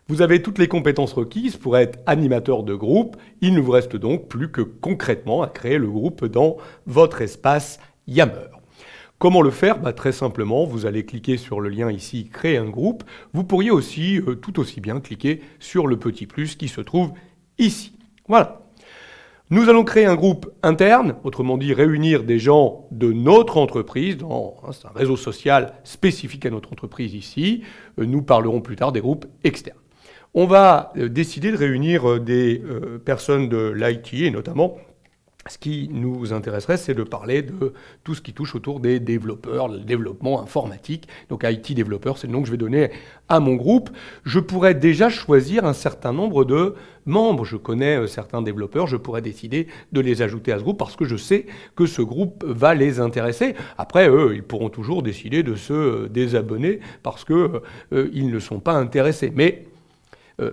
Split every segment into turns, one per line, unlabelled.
Vous avez toutes les compétences requises pour être animateur de groupe. Il ne vous reste donc plus que concrètement à créer le groupe dans votre espace Yammer. Comment le faire? Très simplement, vous allez cliquer sur le lien ici « Créer un groupe ». Vous pourriez aussi, tout aussi bien, cliquer sur le petit plus qui se trouve ici. Voilà. Nous allons créer un groupe interne, autrement dit réunir des gens de notre entreprise, c'est un réseau social spécifique à notre entreprise ici. Nous parlerons plus tard des groupes externes. On va décider de réunir des personnes de l'IT et notamment, ce qui nous intéresserait, c'est de parler de tout ce qui touche autour des développeurs, le développement informatique. Donc IT développeur, c'est le nom que je vais donner à mon groupe. Je pourrais déjà choisir un certain nombre de membres. Je connais certains développeurs, je pourrais décider de les ajouter à ce groupe parce que je sais que ce groupe va les intéresser. Après, eux, ils pourront toujours décider de se désabonner parce qu'ils ne sont pas intéressés. Mais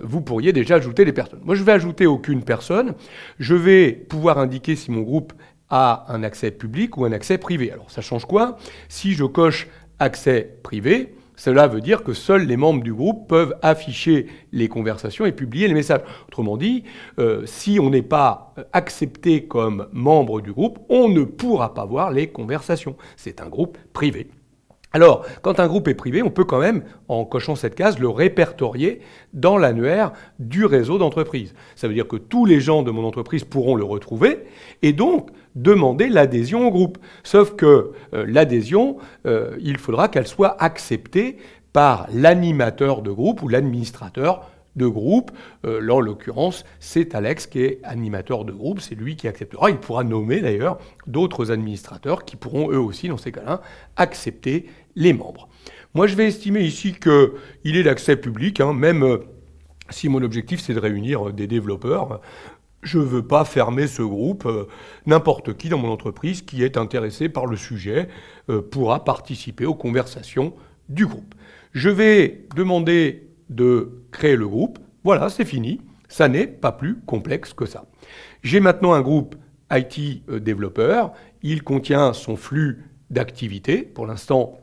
vous pourriez déjà ajouter des personnes. Moi, je vais ajouter aucune personne. Je vais pouvoir indiquer si mon groupe a un accès public ou un accès privé. Alors, ça change quoi? Si je coche accès privé, cela veut dire que seuls les membres du groupe peuvent afficher les conversations et publier les messages. Autrement dit, si on n'est pas accepté comme membre du groupe, on ne pourra pas voir les conversations. C'est un groupe privé. Alors, quand un groupe est privé, on peut quand même, en cochant cette case, le répertorier dans l'annuaire du réseau d'entreprise. Ça veut dire que tous les gens de mon entreprise pourront le retrouver et donc demander l'adhésion au groupe. Sauf que l'adhésion, il faudra qu'elle soit acceptée par l'animateur de groupe ou l'administrateur de groupe. Là, en l'occurrence, c'est Alex qui est animateur de groupe, c'est lui qui acceptera. Il pourra nommer d'ailleurs d'autres administrateurs qui pourront eux aussi, dans ces cas-là, accepter les membres. Moi, je vais estimer ici qu'il est d'accès public, même si mon objectif c'est de réunir des développeurs. Je ne veux pas fermer ce groupe. N'importe qui dans mon entreprise qui est intéressé par le sujet pourra participer aux conversations du groupe. Je vais demander de créer le groupe. Voilà, c'est fini. Ça n'est pas plus complexe que ça. J'ai maintenant un groupe IT développeur. Il contient son flux d'activités. Pour l'instant,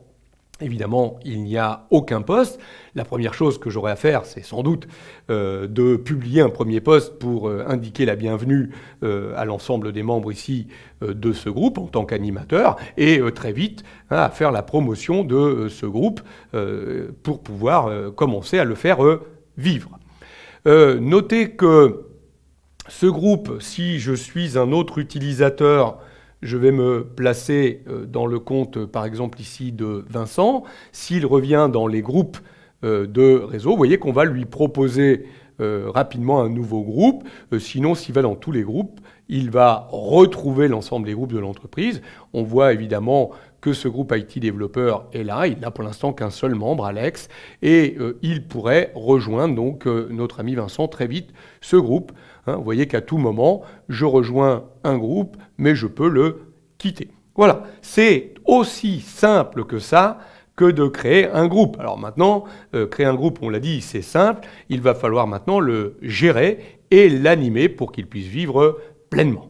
évidemment, il n'y a aucun poste. La première chose que j'aurai à faire, c'est sans doute de publier un premier post pour indiquer la bienvenue à l'ensemble des membres ici de ce groupe en tant qu'animateur et très vite à faire la promotion de ce groupe pour pouvoir commencer à le faire vivre. Notez que ce groupe, si je suis un autre utilisateur, je vais me placer dans le compte, par exemple ici, de Vincent. S'il revient dans les groupes de réseau, vous voyez qu'on va lui proposer rapidement un nouveau groupe. Sinon, s'il va dans tous les groupes, il va retrouver l'ensemble des groupes de l'entreprise. On voit évidemment que ce groupe IT développeur est là. Il n'a pour l'instant qu'un seul membre, Alex. Et il pourrait rejoindre donc notre ami Vincent très vite ce groupe. Vous voyez qu'à tout moment, je rejoins un groupe, mais je peux le quitter. Voilà, c'est aussi simple que ça que de créer un groupe. Alors maintenant, créer un groupe, on l'a dit, c'est simple. Il va falloir maintenant le gérer et l'animer pour qu'il puisse vivre pleinement.